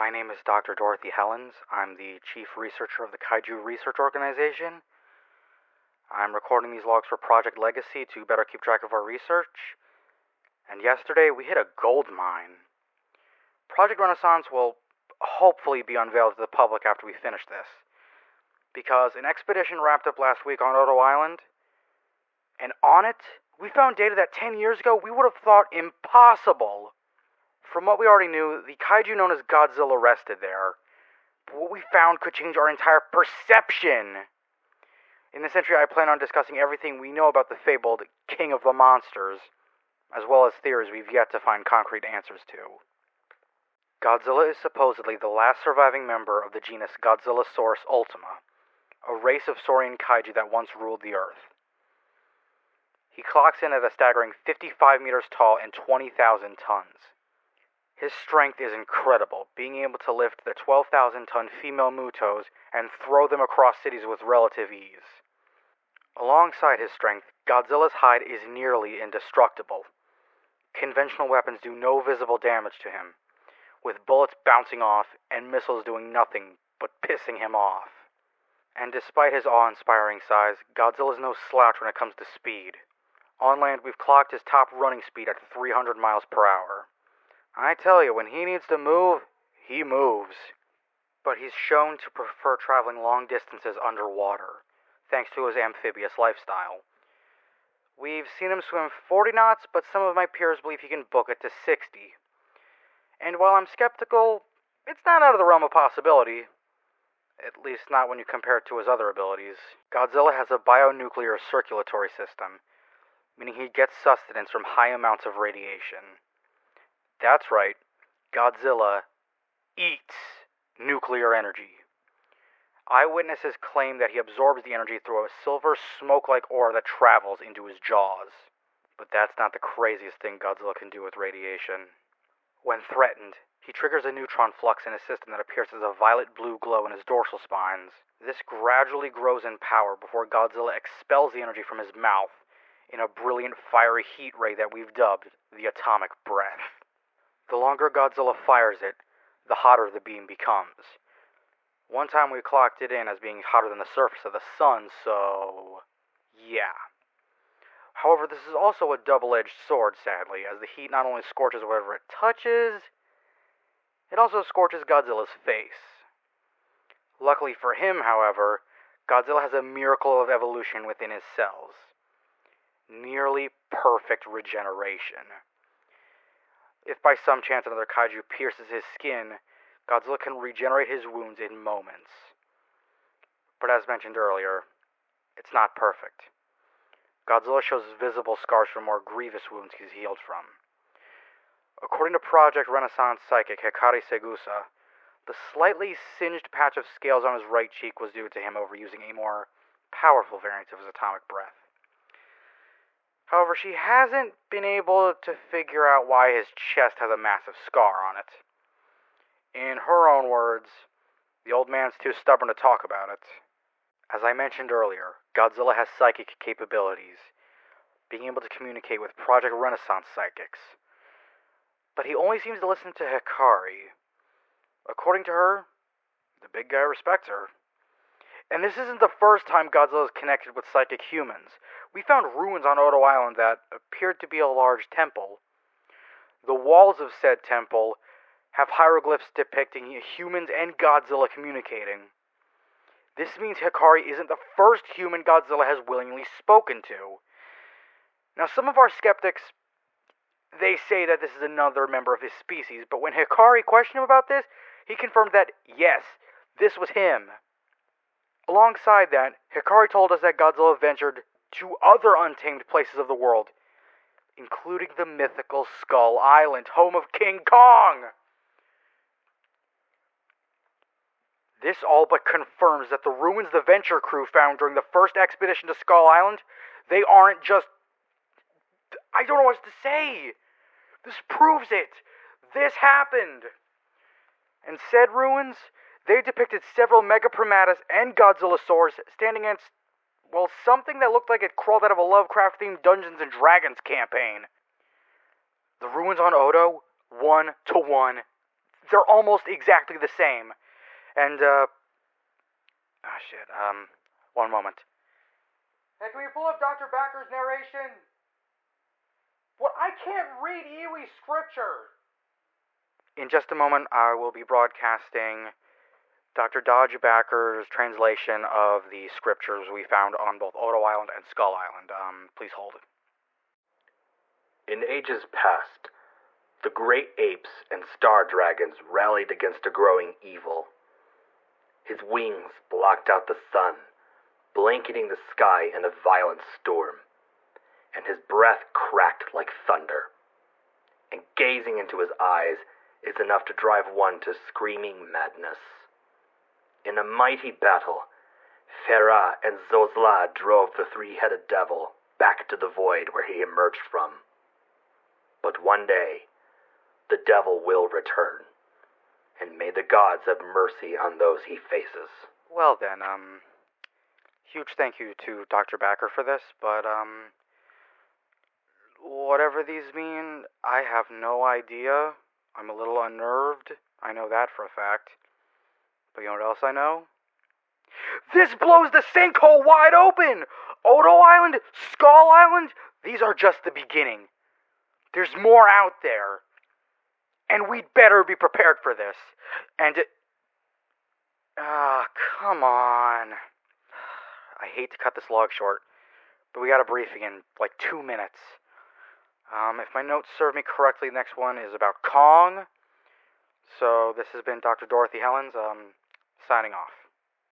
My name is Dr. Dorothy Hellens. I'm the chief researcher of the Kaiju Research Organization. I'm recording these logs for Project Legacy to better keep track of our research. And yesterday we hit a gold mine. Project Renaissance will hopefully be unveiled to the public after we finish this, because an expedition wrapped up last week on Toho Island, and on it, we found data that 10 years ago we would have thought impossible. From what we already knew, the kaiju known as Godzilla rested there, but what we found could change our entire perception. In this entry, I plan on discussing everything we know about the fabled King of the Monsters, as well as theories we've yet to find concrete answers to. Godzilla is supposedly the last surviving member of the genus Godzillasaurus ultima, a race of saurian kaiju that once ruled the Earth. He clocks in at a staggering 55 meters tall and 20,000 tons. His strength is incredible, being able to lift the 12,000-ton female Mutos and throw them across cities with relative ease. Alongside his strength, Godzilla's hide is nearly indestructible. Conventional weapons do no visible damage to him, with bullets bouncing off and missiles doing nothing but pissing him off. And despite his awe-inspiring size, Godzilla's no slouch when it comes to speed. On land, we've clocked his top running speed at 300 miles per hour. I tell you, when he needs to move, he moves. But he's shown to prefer traveling long distances underwater, thanks to his amphibious lifestyle. We've seen him swim 40 knots, but some of my peers believe he can book it to 60. And while I'm skeptical, it's not out of the realm of possibility. At least not when you compare it to his other abilities. Godzilla has a bionuclear circulatory system, meaning he gets sustenance from high amounts of radiation. That's right, Godzilla eats nuclear energy. Eyewitnesses claim that he absorbs the energy through a silver smoke-like aura that travels into his jaws. But that's not the craziest thing Godzilla can do with radiation. When threatened, he triggers a neutron flux in his system that appears as a violet-blue glow in his dorsal spines. This gradually grows in power before Godzilla expels the energy from his mouth in a brilliant fiery heat ray that we've dubbed the atomic breath. The longer Godzilla fires it, the hotter the beam becomes. One time we clocked it in as being hotter than the surface of the sun, so yeah. However, this is also a double-edged sword, sadly, as the heat not only scorches whatever it touches, it also scorches Godzilla's face. Luckily for him, however, Godzilla has a miracle of evolution within his cells. Nearly perfect regeneration. If by some chance another kaiju pierces his skin, Godzilla can regenerate his wounds in moments. But as mentioned earlier, it's not perfect. Godzilla shows visible scars from more grievous wounds he's healed from. According to Project Renaissance psychic Hikari Segusa, the slightly singed patch of scales on his right cheek was due to him overusing a more powerful variant of his atomic breath. However, she hasn't been able to figure out why his chest has a massive scar on it. In her own words, the old man's too stubborn to talk about it. As I mentioned earlier, Godzilla has psychic capabilities, being able to communicate with Project Renaissance psychics. But he only seems to listen to Hikari. According to her, the big guy respects her. And this isn't the first time Godzilla is connected with psychic humans. We found ruins on Toho Island that appeared to be a large temple. The walls of said temple have hieroglyphs depicting humans and Godzilla communicating. This means Hikari isn't the first human Godzilla has willingly spoken to. Now, some of our skeptics, they say that this is another member of his species, but when Hikari questioned him about this, he confirmed that, yes, this was him. Alongside that, Hikari told us that Godzilla ventured to other untamed places of the world, including the mythical Skull Island, home of King Kong. This all but confirms that the ruins the Venture crew found during the first expedition to Skull Island, they aren't just... I don't know what to say. This proves it. This happened. And said ruins, they depicted several Megaprimatus and Godzillasaurs standing against, well, something that looked like it crawled out of a Lovecraft-themed Dungeons & Dragons campaign. The ruins on Odo, 1-to-1, they're almost exactly the same. And, one moment. Hey, can we pull up Dr. Backer's narration? What? I can't read Iwi scripture! In just a moment, I will be broadcasting Dr. Dodge Backer's translation of the scriptures we found on both Odo Island and Skull Island. Please hold. In ages past, the great apes and star dragons rallied against a growing evil. His wings blocked out the sun, blanketing the sky in a violent storm, and his breath cracked like thunder. And gazing into his eyes is enough to drive one to screaming madness. In a mighty battle, Farah and Zozla drove the three-headed devil back to the void where he emerged from. But one day, the devil will return, and may the gods have mercy on those he faces. Well then, huge thank you to Dr. Backer for this, but, whatever these mean, I have no idea. I'm a little unnerved. I know that for a fact. But you know what else I know? This blows the sinkhole wide open! Odo Island, Skull Island, these are just the beginning. There's more out there. And we'd better be prepared for this. And come on. I hate to cut this log short, but we got a briefing in like 2 minutes. If my notes serve me correctly, the next one is about Kong. So this has been Dr. Dorothy Hellens, signing off.